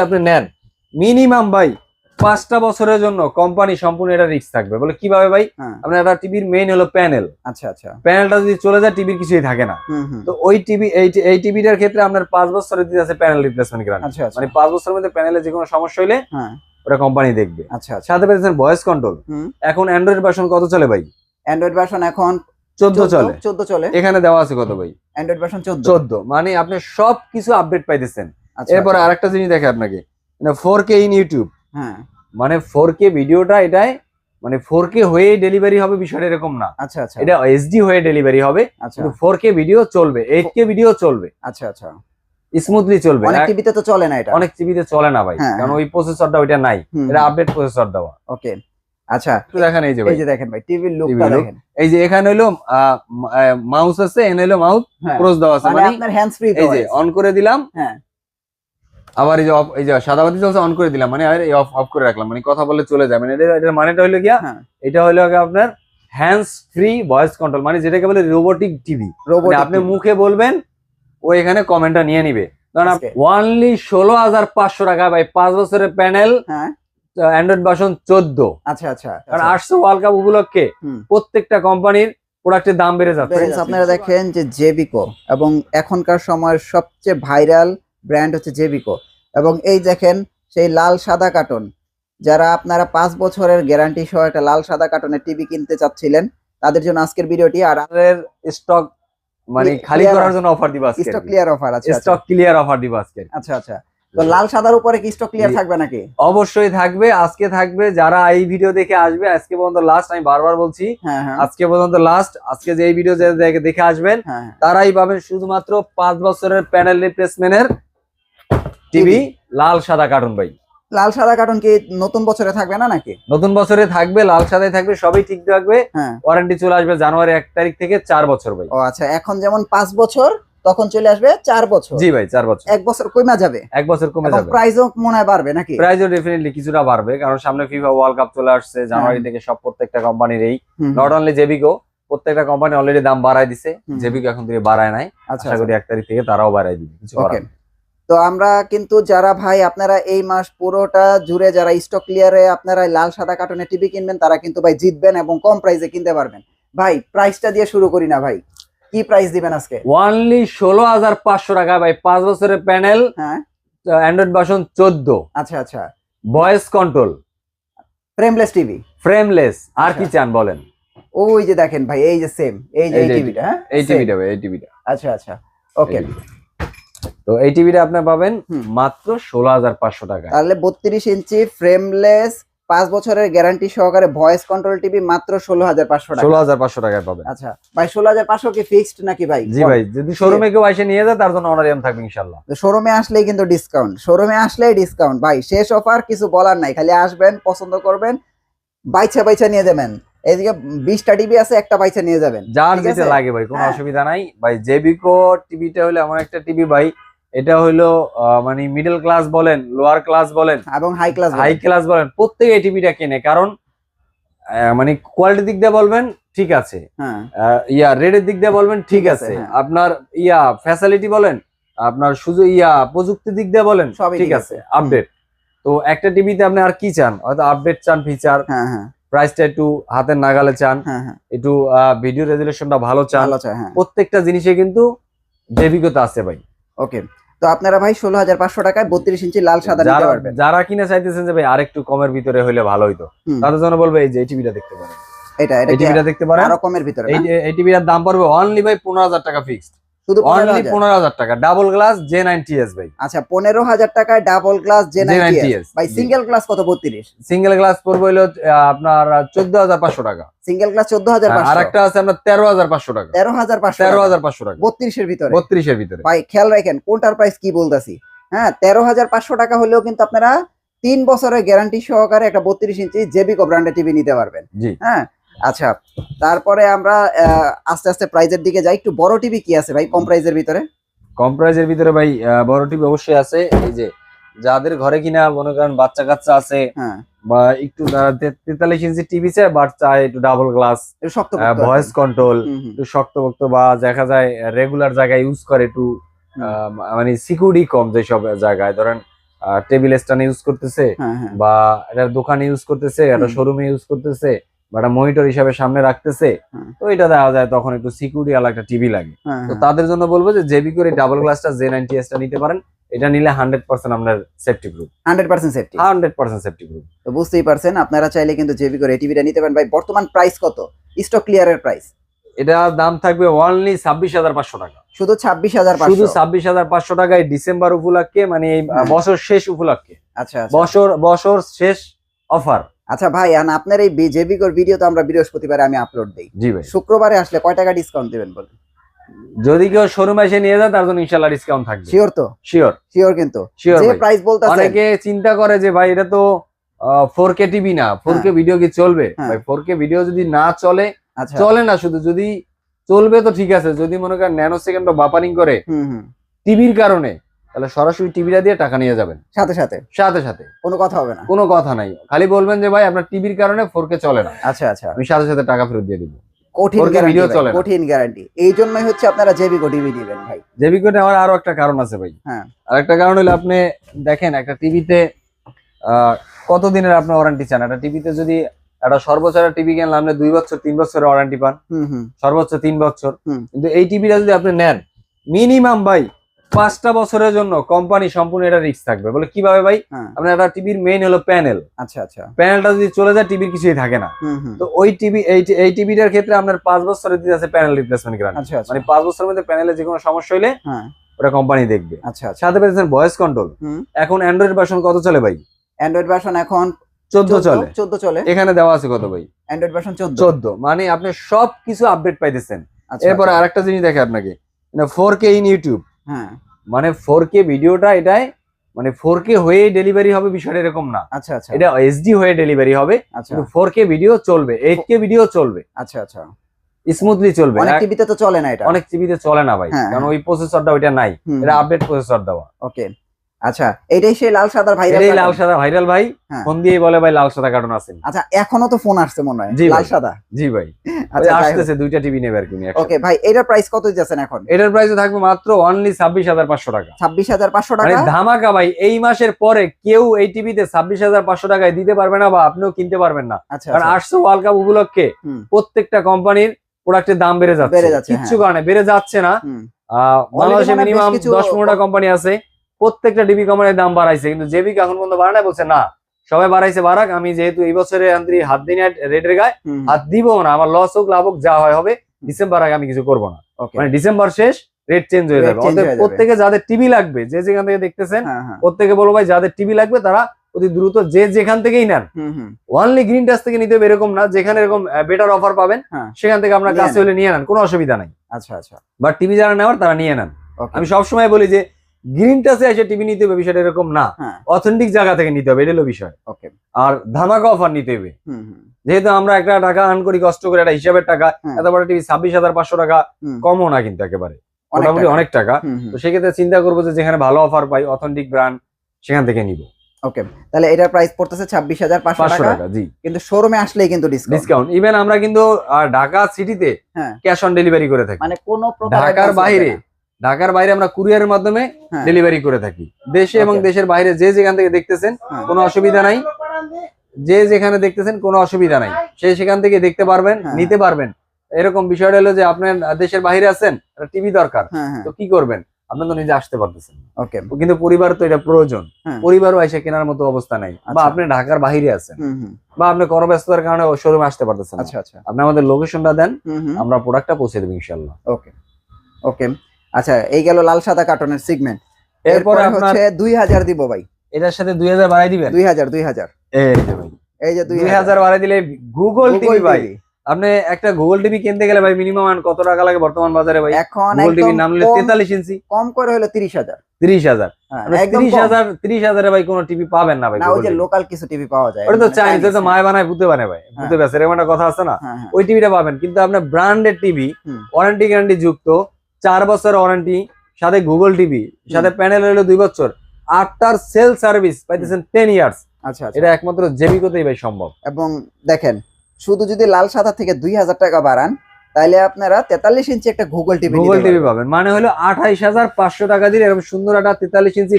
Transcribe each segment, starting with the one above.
আপনি নেন মিনিমাম ভাই 5টা বছরের জন্য কোম্পানি সম্পূর্ণ এটা রিস্ক থাকবে। বলে কিভাবে ভাই? আপনার একটা টিভির মেইন হলো প্যানেল। আচ্ছা আচ্ছা, প্যানেলটা যদি চলে যায় টিভির কিছুই থাকে না। তো ওই টিভি এই টিভিটার ক্ষেত্রে আপনার 5 বছরের দিতে আছে প্যানেল রিপ্লেসমেন্ট গ্যারান্টি। মানে 5 বছরের মধ্যে প্যানেলে যে কোনো সমস্যা হইলে ওটা কোম্পানি দেখবে। আচ্ছা আচ্ছা, সাথে পেয়েছেন ভয়েস কন্ট্রোল। এখন অ্যান্ড্রয়েড ভার্সন কত চলে ভাই? অ্যান্ড্রয়েড ভার্সন এখন 14 চলে। 14 চলে। এখানে দেওয়া আছে কত ভাই? Android version 14। মানে আপনি সবকিছু আপডেট পাইতেছেন। এরপর আরেকটা জিনিস দেখে আপনাকে, 4K ইন ইউটিউব। হ্যাঁ, মানে 4K ভিডিওটা এটাই মানে 4K হয়ে ডেলিভারি হবে বিষয়টা এরকম না। আচ্ছা আচ্ছা, এটা এইচডি হয়ে ডেলিভারি হবে, কিন্তু 4K ভিডিও চলবে, 8K ভিডিও চলবে। আচ্ছা আচ্ছা, স্মুথলি চলবে। অনেক টিভিতে তো চলে না এটা, অনেক টিভিতে চলে না ভাই, কারণ ওই প্রসেসরটা ওইটা নাই। এটা আপডেট প্রসেসর দেওয়া। ওকে আচ্ছা, একটু দেখেন এই যে দেখেন ভাই টিভির লুকটা দেখেন। এই যে এখানে হলো মাউস আছে, এখানে হলো মাউস ক্রস দেওয়া আছে, মানে আপনার হ্যান্ডস ফ্রি। এই যে অন করে দিলাম, হ্যাঁ, আবার এই যে সাদা বাতি চলছে অন করে দিলাম, মানে অফ করে রাখলাম, মানে কথা বললে চলে যায়। মানে এটার মানেটা হলো কি, এটা হলো আপনার হ্যান্ডস ফ্রি ভয়েস কন্ট্রোল, মানে যেটাকে বলে রোবোটিক টিভি। আপনি মুখে বলবেন, ও এখানে কমেন্টটা নিয়ে নিবে। কারণ ওনলি 16,500 টাকা ভাই, 5 বছরের প্যানেল, অ্যান্ড্রয়েড ভার্সন 14। আচ্ছা আচ্ছা, কারণ আসছে ওয়ার্ল্ড কাপ উপলক্ষে প্রত্যেকটা কোম্পানির প্রোডাক্টের দাম বেড়ে যাচ্ছে। আপনারা দেখেন যে জেবিকো, এবং এখনকার সময়ের সবচেয়ে ভাইরাল ব্র্যান্ড হচ্ছে জেবিকো। এবং এই দেখেন সেই লাল সাদা কার্টুন, যারা আপনারা 5 বছরের গ্যারান্টি সহ একটা লাল সাদা কার্টুনের টিভি কিনতে চাচ্ছিলেন, তাদের জন্য আজকের ভিডিওটি। আর স্টক মানে খালি করার জন্য অফার দিবা আজকে, স্টক ক্লিয়ার অফার আছে, স্টক ক্লিয়ার অফার দিবা আজকে। আচ্ছা আচ্ছা, তো লাল সাদার উপরে কি স্টক ক্লিয়ার থাকবে নাকি? অবশ্যই থাকবে, আজকে থাকবে। যারা এই ভিডিও দেখে আসবে আজকে পর্যন্ত লাস্ট, আমি বারবার বলছি আজকে পর্যন্ত লাস্ট, আজকে যে এই ভিডিও দেখে আসবেন তারাই পাবেন শুধুমাত্র 5 বছরের প্যানেল রিপ্লেসমেন্টের টিভি লাল সাদা কার্টুন ভাই। লাল সাদা কার্টুন কি নতুন বছরে থাকবে না নাকি? নতুন বছরে থাকবে, লাল সাদাই থাকবে, সবই ঠিক থাকবে। ওয়ারেন্টি চলে আসবে জানুয়ারি 1 তারিখ থেকে 4 বছর ভাই। ও আচ্ছা, এখন যেমন 5 বছর, তখন চলে আসবে 4 বছর। জি ভাই, 4 বছর। 1 বছর কমে যাবে, 1 বছর কমে যাবে। প্রাইসও মনে হয় বাড়বে নাকি? প্রাইসও ডেফিনেটলি কিছুটা বাড়বে, কারণ সামনে ফিফা ওয়ার্ল্ড কাপ চলে আসছে জানুয়ারি থেকে। সব প্রত্যেকটা কোম্পানির এই, নট অনলি জেবিকো, প্রত্যেকটা কোম্পানি অলরেডি দাম বাড়ায় দিছে। জেবিকো এখন থেকে বাড়ায় নাই, আশা করি 1 তারিখ থেকে তারাও বাড়ায় দিবে। কিছু করার নেই। তো আমরা কিন্তু যারা ভাই আপনারা এই মাস পুরোটা জুড়ে যারা স্টক ক্লিয়ারে আপনারা লাল সাদা কার্টুনের টিভি কিনবেন, তারা কিন্তু ভাই জিতবেন এবং কম প্রাইসে কিনতে পারবেন। ভাই প্রাইসটা দিয়ে শুরু করি না ভাই, কি প্রাইস দিবেন আজকে? অনলি 16,500 টাকা ভাই, 5 বছরের প্যানেল, অ্যান্ড্রয়েড ভার্সন 14। আচ্ছা আচ্ছা, voice control, frameless TV. Frameless, আর কি চান বলেন? ওই যে দেখেন ভাই, এই যে সেম, এই যে এই টিভিটা, এই টিভিটা ভাই, এই টিভিটা। আচ্ছা আচ্ছা, ওকে। তো এই টিভিটা আপনি পাবেন মাত্র 16,500 টাকা। তাহলে 32 ইঞ্চি ফ্রেমলেস 5 বছরের গ্যারান্টি সহকারে ভয়েস কন্ট্রোল টিভি মাত্র 16,500 টাকা। 16,500 টাকায় পাবেন। আচ্ছা ভাই, 16,500 কি ফিক্সড নাকি ভাই? জি ভাই, যদি শোরুমে কেউ এসে নিয়ে যায় তার জন্য অনারিয়াম থাকবে ইনশাআল্লাহ। শোরুমে আসলেই কিন্তু ডিসকাউন্ট, শোরুমে আসলেই ডিসকাউন্ট ভাই, শেষ অফার, কিছু বলার নাই। খালি আসবেন, পছন্দ করবেন, বাইচা নিয়ে যাবেন। এইদিকে 20টা টিভি আছে, একটা বাইচা নিয়ে যাবেন, যার যেটা লাগে ভাই, কোনো অসুবিধা নাই ভাই। জেবিকো টিভিটা হলো এমন একটা টিভি ভাই, এটা হইলো মানে মিডল ক্লাস বলেন, লোয়ার ক্লাস বলেন এবং হাই ক্লাস বলেন, প্রত্যেকে এই টিভিটা কেনে। কারণ মানে কোয়ালিটির দিক দিয়ে বলবেন ঠিক আছে, রেটের দিক দিয়ে বলবেন ঠিক আছে, আপনার ফ্যাসিলিটি বলেন, আপনার শুধু প্রযুক্তির দিক দিয়ে বলেন ঠিক আছে, আপডেট। তো একটা টিভিতে আপনি আর কি চান? হয়তো আপডেট চান, ফিচার, প্রাইসটা একটু হাতের নাগালে চান, একটু ভিডিও রেজুলেশনটা ভালো চান, প্রত্যেকটা জিনিসে কিন্তু জেবিকোতে আছে ভাই। ওকে, তো আপনারা ভাই 16,500 টাকায় 32 ইঞ্চি লাল সাদা নিতে পারবেন। যারা কিনা চাইতেছেন যে ভাই আরেকটু কমের ভিতরে হইলে ভালো হইতো, তাদের জন্য বলবো এই যে এই টিভিটা দেখতে পারেন। এটা টিভিটা দেখতে পারেন, আরো কমের ভিতরে। এই টিভিটার দাম পড়বে অনলি ভাই 15,000 টাকা ফিক্সড, শুধু অনলি 15,000 টাকা। ডাবল গ্লাস J9TS ভাই। আচ্ছা, 15,000 টাকায় ডাবল গ্লাস J9TS ভাই। সিঙ্গেল গ্লাস কত? 32। সিঙ্গেল গ্লাস পড়বে হলো আপনার 14,500 টাকা। Single glass 14,500। আরেকটা আছে আপনার 13,500 টাকা। 13,500 টাকা 32 এর ভিতরে। 32 এর ভিতরে ভাই খেয়াল রাখেন কোনটার প্রাইস কি বলতাছি। 13,500 টাকা হলেও কিন্তু আপনারা 3 বছরের গ্যারান্টি সহকারে একটা 32 ইঞ্চি জেবিকো ব্র্যান্ডের টিভি নিতে পারবেন। জি আচ্ছা, তারপরে আমরা আস্তে আস্তে প্রাইজের দিকে যাই। একটু বড় টিভি কি আছে ভাই কম প্রাইজের ভিতরে? কম প্রাইজের ভিতরে ভাই বড় টিভি অবশ্যই আছে। এই যে যাদের ঘরে কিনা মনে করেন বাচ্চা কাচ্চা আছে, বা একটু 43 ইঞ্চি টিভি চায় বাট চায় একটু ডাবল গ্লাস, ভয়েস কন্ট্রোল, একটু শক্তপোক্ত, বা দেখা যায় রেগুলার জায়গায় ইউজ করে, একটু মানে সিকিউরিটি কম যেসব জায়গায়, ধরেন টেবিল স্ট্যান্ড ইউজ করতেছে, বা এটা দোকানে ইউজ করতেছে, এটা শোরুমে ইউজ করতেছে, বা এটা মনিটর হিসাবে সামনে রাখতেছে, তো এটা দেখা যায় তখন একটু সিকিউরিটি আলা একটা টিভি লাগে। তো তাদের জন্য বলবো যে জেবিকোর এই ডাবল গ্লাসটা J90S টা নিতে পারেন। এটা নিলে 100% আপনার safety proof, 100% safety, 100% safety proof. তো বুঝতেই পারছেন, আপনারা চাইলে কিন্তু জেবিকোর এই টিভিটা নিতে পারেন। ভাই বর্তমান প্রাইস কত, স্টক ক্লিয়ারের প্রাইস? এটা দাম থাকবে অনলি 26,500 টাকা, শুধু 26,500, শুধু 26,500 টাকায় ডিসেম্বর উপলক্ষে, মানে এই বছর শেষ উপলক্ষে। আচ্ছা, বছর শেষ অফার। আচ্ছা ভাই, আপনার এই জেবিকোর ভিডিও তো আমরা বৃহস্পতিবারে আমি আপলোড দেই। জি ভাই। শুক্রবারে আসলে কয় টাকা ডিসকাউন্ট দিবেন বলেন? যদি কেউ শোরুমে এসে নিয়ে যায় তার জন্য ইনশাআল্লাহ ডিসকাউন্ট থাকবে। শিওর তো? শিওর কিন্তু যে প্রাইস বলতাছেন, অনেকে চিন্তা করে যে ভাই এটা তো 4K টিভি না, 4K ভিডিও কি চলবে? ভাই 4K ভিডিও যদি না চলে, চলে না, শুধু যদি চলবে তো ঠিক আছে, যদি মনে করেন ন্যানো সেকেন্ড বাপারিং করে টিভির কারণে, তাহলে সরাসরি টিভিটা দিয়ে টাকা নিয়ে যাবেন সাথে সাথে, কোনো কথা হবে না, কোনো কথা নাই। খালি বলবেন যে ভাই আপনার টিভির কারণে 4K চলে না, আচ্ছা আমি সাথে সাথে টাকা ফেরত দিয়ে দিব। কঠিন গ্যারান্টি। এই জন্যই হচ্ছে আপনারা জেবিকো টিভি দিবেন ভাই। জেবিকো নেওয়ার আরো একটা কারণ আছে ভাই। আরেকটা কারণ হলো, আপনি দেখেন একটা টিভিতে কতদিনের আপনি ওয়ারেন্টি চান? একটা টিভিতে যদি একটা সর্বোচ্চ টিভি কিনলে আপনি 2 বছর 3 বছরের ওয়ারেন্টি পান, সর্বোচ্চ 3 বছর। কিন্তু এই টিভিটা যদি আপনি নেন মিনিমাম ভাই 5টা বছরের জন্য কোম্পানি সম্পূর্ণ এটা রিস্ক থাকবে। বলে কিভাবে ভাই? আপনার একটা টিভির মেইন হলো প্যানেল, প্যানেলটা যদি চলে যায় টিভির কিছুই থাকে না। তো ওই টিভি, এই টিভিটার ক্ষেত্রে আপনার 5 বছরের দিতে আছে প্যানেল রিপ্লেসমেন্ট গ্যারান্টি, মানে 5 বছরের মধ্যে প্যানেলে যে কোনো সমস্যা হইলে ওটা কোম্পানি দেখবে। সাথে পেয়েছেন ভয়েস কন্ট্রোল। এখন অ্যান্ড্রয়েড ভার্সন কত চলে ভাই? অ্যান্ড্রয়েড ভার্সন এখন 14 চলে। এখানে দেওয়া আছে কত ভাই? অ্যান্ড্রয়েড ভার্সন 14, মানে আপনি সবকিছু আপডেট পাইতেছেন। এরপর আরেকটা জিনিস দেখে আপনাকে, 4K ইন ইউটিউব, মানে 4K ভিডিওটা এটাই, মানে 4K হয়ে ডেলিভারি হবে বিষয়টা এরকম না। এটা HD হয়ে ডেলিভারি হবে, কিন্তু 4K ভিডিও চলবে, 8K ভিডিও চলবে, স্মুথলি চলবে। অনেক টিভিতে তো চলে না, এটা অনেক টিভিতে চলে না ভাই, কারণ ওই প্রসেসরটা ওইটা নাই, এটা আপডেট প্রসেসর দেওয়া। ওকে, আচ্ছা, এটাই সেই লাল সাদা ভাইরাল, এটাই লাল সাদা ভাইরাল ভাই। ফোন দিয়ে বলে ভাই লাল সাদা কার্টুন আছে। আচ্ছা, এখনো তো ফোন আসছে মনে হয় লাল সাদা। জি ভাই, আচ্ছা আসতেছে, দুইটা টিভি নেবে আর কি। ওকে ভাই, এটার প্রাইস কত দিচ্ছেন এখন? এটার প্রাইস থাকবে মাত্র অনলি 26,500 টাকা। 26,500 টাকা, মানে ধামাকা ভাই। এই মাসের পরে কেউ এই টিভিতে 26,500 টাকায় দিতে পারবে না, বা আপনিও কিনতে পারবেন না। কারণ আসছে ওয়ার্ল্ড কাপ উপলক্ষে প্রত্যেকটা কোম্পানির প্রোডাক্টের দাম বেড়ে যাচ্ছে, কিচ্ছু কারণে বেড়ে যাচ্ছে না। বাংলাদেশে মিনিমাম 10-15টা কোম্পানি আছে, প্রত্যেকটা টিভি কোম্পানির দাম বাড়াইছে, কিন্তু জেবিকো এখন পর্যন্ত বাড়ায় বলছে না, সবাই বাড়াইছে বাড়াক, আমি যেহেতু এই বছরে হাত দিই না রেটের গায়ে, হাত দিব না, আমার লস হোক লাভ হোক যা হয় হবে, ডিসেম্বর আগে আমি কিছু করবো না। মানে ডিসেম্বর শেষ রেট চেঞ্জ হয়ে যাবে। প্রত্যেকে যাদের টিভি লাগবে, যে যেখান থেকে দেখতেছেন, প্রত্যেকে বলবো ভাই যাদের টিভি লাগবে তারা অতি দ্রুত যে যেখান থেকেই নেন, ওনলি গ্রিন টাচ থেকে নিতে হবে এরকম না, যেখানে এরকম বেটার অফার পাবেন সেখান থেকে আপনার কাছে হলে নিয়ে নেন, কোনো অসুবিধা নাই। আচ্ছা, বাট টিভি যারা নেওয়ার তারা নিয়ে নেন। আমি সবসময় বলি যে গ্রিন টাচে এসে টিভি নিতে হবে বিষয়টা এরকম না, অথেন্টিক জায়গা থেকে নিতে হবে, এটা হলো বিষয়। আর ধামাকা অফার নিতে হবে, যেহেতু আমরা একটা টাকা আর্ন করি কষ্ট করে, একটা হিসাবের টাকা, এত বড় টিভি 26,500 টাকা কমও না কিন্তু, একেবারে মোটামুটি অনেক টাকা। তো সেক্ষেত্রে চিন্তা করবো যে যেখানে ভালো অফার পাই, অথেন্টিক ব্র্যান্ড, সেখান থেকে নিব। ওকে, তাহলে এটার প্রাইস পড়তেছে 26,500 টাকা। জি, কিন্তু শোরুমে আসলেই কিন্তু ডিসকাউন্ট। ইভেন আমরা কিন্তু ঢাকা সিটিতে ক্যাশ অন ডেলিভারি করে থাকি, মানে কোনো ঢাকার বাইরে আমরা কুরিয়ারের মাধ্যমে ডেলিভারি করে থাকি। দেশে এবং দেশের বাইরে যে যেখান থেকে দেখতেছেন কোনো অসুবিধা নাই, যে যেখানে দেখতেছেন কোনো অসুবিধা নাই, সেখান থেকে দেখতে পারবেন, নিতে পারবেন। এরকম বিষয়টা হলো যে আপনার দেশের বাইরে আছেন, টিভি দরকার, তো কি করবেন? আপনি তো নিজে আসতে পারতেছেন, কিন্তু পরিবার তো এটা প্রয়োজন, পরিবারও এসে কেনার মতো অবস্থা নাই, বা আপনি ঢাকার বাইরে আছেন, বা আপনি কর্মব্যস্ততার কারণে শোরুমে আসতে পারতেছেন। আপনি আমাদের লোকেশনটা দেন, আমরা প্রোডাক্টটা পৌঁছে দেব ইনশাআল্লাহ। ওকে, আচ্ছা, এই গেল লাল সাদা কার্টুনের সেগমেন্ট। এরপর হচ্ছে 2000 দিব ভাই, এটার সাথে 2000 বাড়াই দিবেন। 2000 এই যে 2000 বাড়াই দিলে গুগল টিভি ভাই, আপনি একটা গুগল টিভি কিনতে গেলে ভাই মিনিমাম কত টাকা লাগে বর্তমান বাজারে ভাই? এখন গুগল টিভির নাম হলো 43 ইঞ্চি, কম করে হলো 30,000। 30,000 ভাই কোনো টিভি পাবেন না ভাই। না, ওই যে লোকাল কিছু টিভি পাওয়া যায়, ওটা তো চাইনিজ, ওটা মায় বানায় ভূতে বানায় ভাই, ভূতে বেচে, এরকম একটা কথা আছে না, ওই টিভিটা পাবেন। কিন্তু আপনার ব্র্যান্ডেড টিভি, ওয়ারেন্টি গ্যারান্টি যুক্ত, 4 বছর ওয়ারেন্টি, সাথে গুগল টিভি, সাথে প্যানেল হলো 2 বছর, 8টার সেল সার্ভিস পাইতেছেন 10 ইয়ার্স। আচ্ছা, এটা একমাত্র জেবিকোতেই ভাই সম্ভব। এবং দেখেন, শুধু যদি লাল সাদা থেকে 2000 টাকা বাড়ান, তাহলে আপনারা 43 ইঞ্চি একটা গুগল টিভি পাবেন, মানে হলো 28,500 টাকা দিয়ে এরকম সুন্দর একটা 43 ইঞ্চি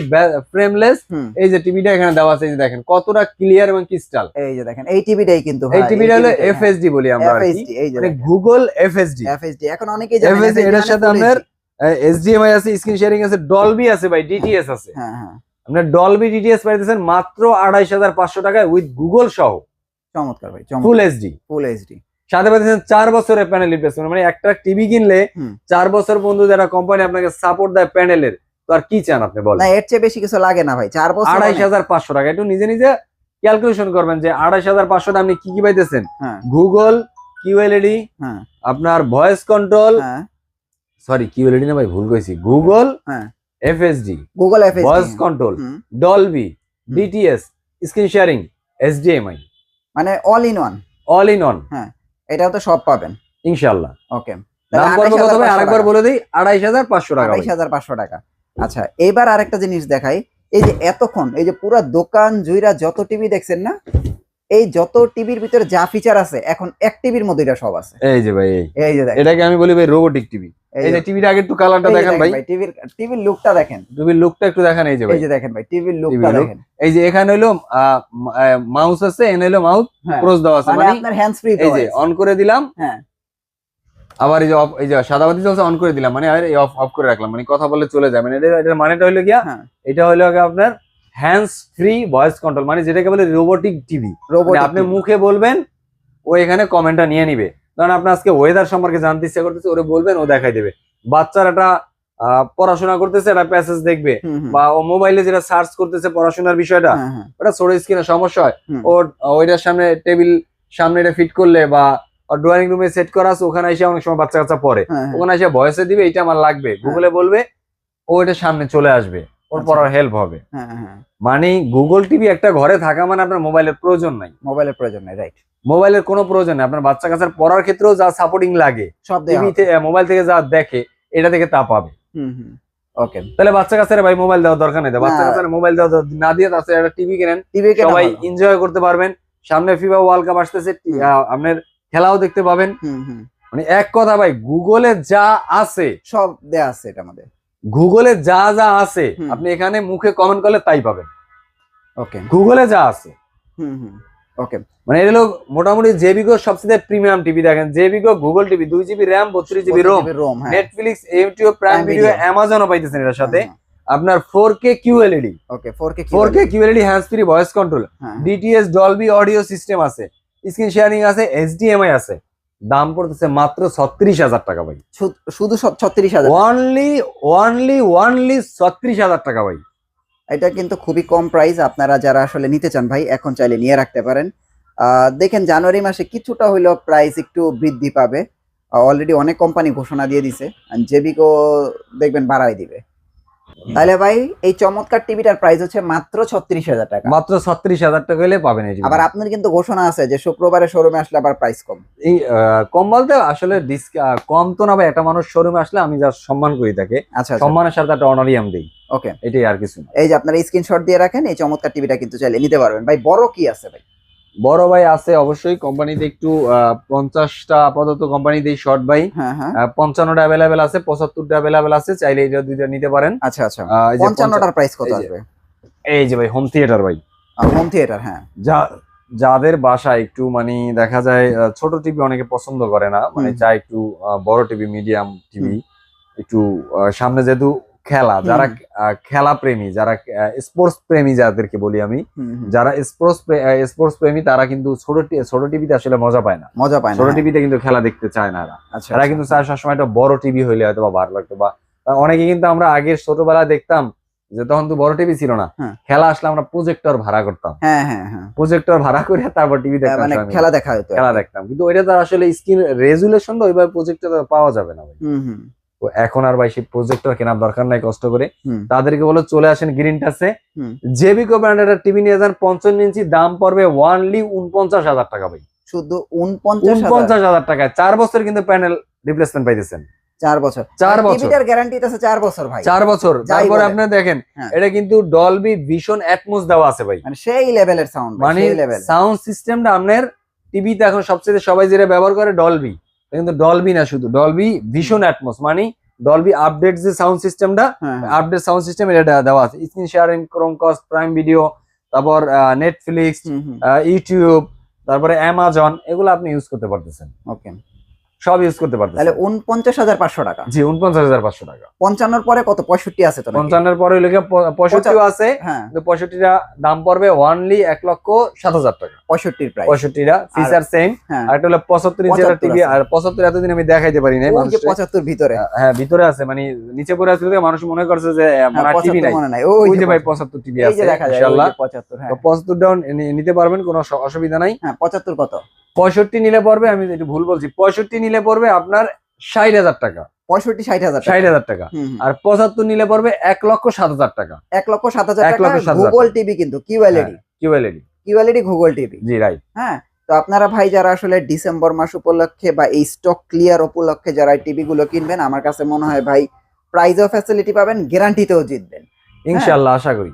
ফ্রেমলেস এই যে টিভিটা এখানে দেওয়া আছে, এই যে দেখেন কতটা ক্লিয়ার এবং ক্রিস্টাল। এই যে দেখেন এই টিভিটাই কিন্তু এই টিভিটা হলো এফএসডি বলি আমরা আর কি, মানে গুগল এফএসডি। এখন অনেকেই জানেন এফএসডি, এর সাথে আপনার এইচডিএমআই আছে, স্ক্রিন শেয়ারিং আছে, ডলবি আছে ভাই, ডিটিএস আছে। হ্যাঁ, আপনার ডলবি ডিটিএস পাইতেছেন মাত্র 28,500 টাকায় উইথ গুগল সহ। চমৎকার ভাই, ফুল এইচডি সাথে পাইতেছেন 4 বছরের প্যানেল রিপ্লেসমেন্ট, মানে একটা টিভি কিনলে 4 বছর বন্ধু যারা কোম্পানি আপনাকে সাপোর্ট দেয় প্যানেলের, তো আর কি চান আপনি বলেন? না, এর চেয়ে বেশি কিছু লাগে না ভাই। 4 বছর 28,500 টাকা, একটু নিজে নিজে ক্যালকুলেশন করবেন যে 28,500 টাকা আপনি কি কি পাইতেছেন। গুগল কিউএলইডি, আপনার ভয়েস কন্ট্রোল, সরি কিউএলইডি না ভাই, ভুল কইছি, Google FSD, voice control, Dolby, DTS, screen sharing, HDMI, মানে অল ইন ওয়ান। হ্যাঁ, এটাও তো সব পাবেন ইনশাআল্লাহ। ওকে, দাম পড়বে কত ভাই আরেকবার বলে দেই? 28,500 টাকা। 28,500 টাকা। আচ্ছা, এবার আরেকটা জিনিস দেখাই। এই যে এতক্ষণ এই যে পুরো দোকান জুইরা যত টিভি দেখছেন না, এই যত টিভির ভিতরে যা ফিচার আছে এখন এক টিভির মধ্যে এটা সব আছে। এই যে ভাই, এই যে দেখেন, এটাকে আমি বলি ভাই রোবোটিক টিভি। এই যে টিভিটা আগে একটু কালারটা দেখেন ভাই, টিভির লুকটা দেখেন, টিভির লুকটা একটু দেখেন। এই যে ভাই, এই যে দেখেন ভাই, টিভির লুকটা দেখেন। এই যে এখানে হলো মাউস আছে, এখানে হলো মাউস ক্রস দেওয়া আছে, মানে আপনার হ্যান্ডস ফ্রি। এই যে অন করে দিলাম, হ্যাঁ, আবার এই যে অফ, এই যে সাদাবাতি জ্বলছে অন করে দিলাম, মানে এই অফ করে রাখলাম, মানে কথা বলে চলে যায়। মানে এটার মানেটা হলো গিয়া, এটা হলো আপনার হ্যান্ডস ফ্রি ভয়েস কন্ট্রোল, মানে যেটাকে বলে রোবোটিক টিভি। আপনি মুখে বলবেন, ও এখানে কমেন্টটা নিয়ে নিবে। কারণ আপনি আজকে ওয়েদার সম্পর্কে জানতে ইচ্ছা করতেছে, ওরে বলবেন, ও দেখাই দেবে। বাচ্চার একটা পড়াশোনা করতেছে, একটা প্যাসেজ দেখবে, বা ও মোবাইলে যেটা সার্চ করতেছে পড়াশোনার বিষয়টা, ওটা ছোট স্ক্রিনে সমস্যা হয়, ওইটার সামনে টেবিল সামনে এটা ফিট করলে, বা ড্রয়িং রুমে সেট করা আছে, ওখানে এসে অনেক সময় বাচ্চা কাচ্চা পড়ে, ওখানে এসে ভয়েসে দিবে এটা আমার লাগবে, গুগলে বলবে, ও এটা সামনে চলে আসবে, ওর পড়ার হেল্প হবে। মানে গুগল টিভি একটা ঘরে থাকা মানে আপনার মোবাইলের প্রয়োজন নাই, রাইট। মোবাইলের কোনো প্রয়োজন নেই। আপনার বাচ্চা কাচ্চার পড়ার ক্ষেত্রেও যা সাপোর্টিং লাগে, সব টিভিতে মোবাইল থেকে যা দেখে, এটা থেকে তা পাবে। ওকে, তাহলে বাচ্চা কাচ্চারা ভাই মোবাইল দেওয়ার দরকার নেই, বাচ্চা কাচ্চারা মোবাইল দেওয়া না দিয়ে তাতে একটা টিভি কেনেন, সবাই এনজয় করতে পারবেন। সামনে ফিফা ওয়ার্ল্ড কাপ আসতেছে, আপনার খেলাও দেখতে পাবেন। মানে এক কথা ভাই, গুগলে যা আছে সব দেয়া আছে, এটা আমাদের গুগলে যা যা আছে আপনি এখানে মুখে কমেন্ট করলে তাই পাবেন। ওকে, গুগলে যা আছে। ওকে, মানে এটা হলো মোটামুটি জেবিকো সবচেয়ে প্রিমিয়াম টিভি। দেখেন জেবিকো Google TV 2 GB RAM 32 GB ROM, Netflix, YouTube, Prime Video, অ্যামাজনও পাইতেছেন এর সাথে। আপনার 4K QLED, okay, 4K QLED hands free voice control, DTS Dolby audio system আছে, স্ক্রিন শেয়ারিং আছে, এইচডিএমআই আছে। দাম পড়তেছে মাত্র 36,000 টাকা ভাই, শুধু 36,000, অনলি 36,000 টাকা ভাই। এটা কিন্তু খুবই কম প্রাইস। আপনারা যারা আসলে নিতে চান ভাই, এখন চাইলে নিয়ে রাখতে পারেন। দেখেন জানুয়ারি মাসে কিছুটা হইলেও প্রাইস একটু বৃদ্ধি পাবে, অলরেডি অনেক কোম্পানি ঘোষণা দিয়ে দিছে, জেবিকো দেখবেন বাড়াই দিবে। তাহলে ভাই এই চমৎকার টিভিটার প্রাইস হচ্ছে মাত্র 36,000 টাকা, মাত্র 36,000 টাকা হলে পাবেন। আবার আপনার কিন্তু ঘোষণা আছে যে শুক্রবারে শোরুমে আসলে আবার প্রাইস কম। এই কম বলতে আসলে কম তো না ভাই, একটা মানুষ শোরুমে আসলে আমি যা সম্মান করি তাকে, আচ্ছা, সম্মানের সাথে একটা অনারিয়াম দেই। ওকে, এটাই আর কিছু না। এই যে আপনারা স্ক্রিনশট দিয়ে রাখেন, এই চমৎকার টিভিটা কিন্তু চাইলে নিতে পারবেন। ভাই বড় কি আছে ভাই? বড় ভাই আছে অবশ্যই, কোম্পানিতে একটু 50টা আপাতত কোম্পানিতে শর্ট ভাই, 55টা अवेलेबल আছে, 75টা अवेलेबल আছে, চাইলে এটা দুইটা নিতে পারেন। আচ্ছা, 55টার প্রাইস কত আসবে? এই যে ভাই হোম থিয়েটার ভাই, হোম থিয়েটার, হ্যাঁ, যাদের বাসায় একটু মানে দেখা যায় ছোট টিভি অনেকে পছন্দ করে না, মানে চাই একটু বড় টিভি, মিডিয়াম টিভি, একটু সামনে যেহেতু খেলা, যারা খেলা প্রেমী, যারা স্পোর্টস প্রেমী যাদেরকে বলি আমি, যারা স্পোর্টস প্রেমী তারা কিন্তু ছোট টিভিতে আসলে মজা পায় না, ছোট টিভিতে কিন্তু খেলা দেখতে চায় না এরা। তারা কিন্তু চায় সবসময় একটা বড় টিভি হইলে হয়তো বা ভালো লাগতো। বা অনেকে কিন্তু আমরা আগের ছোটবেলায় দেখতাম যে তখন তো বড় টিভি ছিল না, খেলা আসলে আমরা প্রজেক্টর ভাড়া করতাম, প্রজেক্টর ভাড়া করে তারপর টিভি দেখতাম, মানে খেলা দেখতাম। কিন্তু ওইটা তো আসলে স্ক্রিন রেজুলেশনটা ওইভাবে প্রজেক্টর পাওয়া যাবে না ভাই। তো এখন আর ভাই সেই প্রজেক্টর কেনার দরকার নাই কষ্ট করে, তাদেরকে বলে চলে আসেন গ্রিন টাচে, জেবিকো ব্র্যান্ডের টিভি নিয়ে যান, 55 ইঞ্চি, দাম পড়বে অনলি 49,000 টাকা ভাই, শুধু 49,000 টাকায় 4 বছর কিন্তু প্যানেল রিপ্লেসমেন্ট পাইতেছেন। 4 বছর টিভিটার গ্যারান্টি আছে 4 বছর ভাই, 4 বছর। তারপরে আপনি দেখেন এটা কিন্তু ডলবি ভিশন অ্যাটমস দেওয়া আছে ভাই, মানে সেই লেভেলের সাউন্ড, মানে সাউন্ড সিস্টেমটা আপনার টিভিতে এখন সবচেয়ে সবাই যেটা ব্যবহার করে ডলবি, কিন্তু ডলবি না, শুধু ডলবি ভিশন অ্যাটমস, মানে ডলবি আপডেট যে সাউন্ড সিস্টেমটা, আপডেট সাউন্ড সিস্টেম এটা দেওয়া আছে। Screen sharing, Chromecast, prime video, তারপর নেটফ্লিক্স, ইউটিউব, তারপরে অ্যামাজন, এগুলো আপনি ইউজ করতে পারতেছেন। ওকে, সব ইউজ করতে পারতেছেন। তাহলে 49,500 টাকা। জি, 49,500 টাকা। 55 পরে কত? 65 আছে তো? 55 পরে হইলে 65 আছে, কিন্তু 65টা দাম পড়বে অনলি 1,07,000 টাকা। 65 প্রাইস, 65টা ফিচার সেম। আর এটা হলো 75 ইঞ্চি টিভি। আর 75 এতদিন আমি দেখাইতে পারি নাই, ওই যে 75 ভিতরে, হ্যাঁ ভিতরে আছে, মানে নিচে পড়ে আছে, মানুষ মনে করছে যে মানে টিভি নাই। ওই যে ভাই 75 টিভি আছে ইনশাআল্লাহ। 75টাও নিতে পারবেন, কোনো অসুবিধা নাই। হ্যাঁ, 75 কত? 65 নিলে পড়বে, আমি একটু ভুল বলছি, 65 নিলে পড়বে আপনার 60,000 টাকা। 65-60,000 টাকা। আর 75 নিলে পড়বে 1,07,000 টাকা। 1,07,000 টাকা। গুগল টিভি কিন্তু কিউএলইডি গুগল টিভি। জি রাইট। হ্যাঁ, তো আপনারা ভাই যারা আসলে ডিসেম্বর মাস উপলক্ষে বা এই স্টক ক্লিয়ার উপলক্ষে যারা টিভি গুলো কিনবেন, আমার কাছে মনে হয় ভাই প্রাইজও ফ্যাসিলিটি পাবেন, গ্যারান্টিতেও জিতবেন ইনশাআল্লাহ, আশা করি।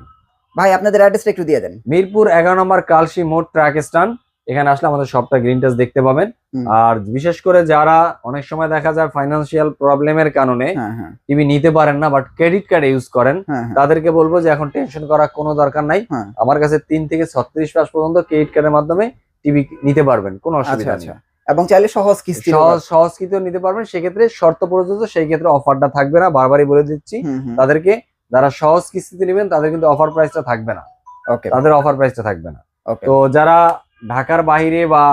ভাই আপনাদের অ্যাড্রেসটা একটু দিয়ে দেন। মিরপুর 11 নম্বর কালশি মোড় ট্রাক স্ট্যান্ড, এখানে আসলে আমাদের সবটা গ্রিন টাচ দেখতে পাবেন। আর বিশেষ করে যারা অনেক সময় দেখা যায় ফাইন্যান্সিয়াল প্রবলেমের কারণে টিভি নিতে পারেন না, বাট ক্রেডিট কার্ড ইউজ করেন, তাদেরকে বলবো যে এখন টেনশন করার কোনো দরকার নাই। আমার কাছে 3 থেকে 36 মাস পর্যন্ত ক্রেডিট কার্ডের মাধ্যমে টিভি নিতে পারবেন, কোনো অসুবিধা নেই। এবং চাইলে সহজ কিস্তিও নিতে পারবেন। সেক্ষেত্রে শর্ত প্রযোজ্য, সেই ক্ষেত্রে অফারটা থাকবে না, বারবারই বলে দিচ্ছি তাদেরকে। যারা সহজ কিস্তিতে নেবেন তাদের কিন্তু অফার প্রাইসটা থাকবে না, তাদের অফার প্রাইসটা থাকবে না। তো যারা ঢাকার বাইরে বা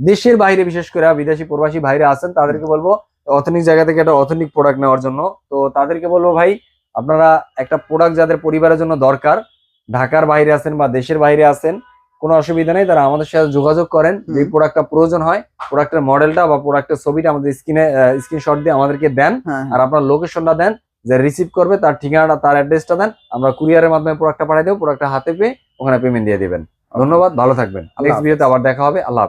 দেশের বাইরে, বিশেষ করে বিদেশি প্রবাসী ভাইরা আছেন, তাদেরকে বলবো অথেন্টিক জায়গা থেকে একটা অথেন্টিক প্রোডাক্ট নেওয়ার জন্য। তো তাদেরকে বলবো ভাই, আপনারা একটা প্রোডাক্ট যাদের পরিবারের জন্য দরকার, ঢাকার বাইরে আছেন বা দেশের বাইরে আছেন, কোনো অসুবিধা নেই, তারা আমাদের সাথে যোগাযোগ করেন। যে প্রোডাক্টটা প্রয়োজন হয়, প্রোডাক্টের মডেলটা বা প্রোডাক্টের ছবিটা আমাদের স্ক্রিনশট দিয়ে আমাদেরকে দেন, আর আপনার লোকেশনটা দেন, যে রিসিভ করবে তার ঠিকানাটা, তার অ্যাড্রেসটা দেন, আমরা কুরিয়ারের মাধ্যমে প্রোডাক্টটা পাঠিয়ে দেবো, প্রোডাক্টটা হাতে পেয়ে ওখানে পেমেন্ট দিয়ে দিবেন। ধন্যবাদ, ভালো থাকবেন। নেক্সট ভিডিওতে আবার দেখা হবে। আল্লাহ হাফেজ।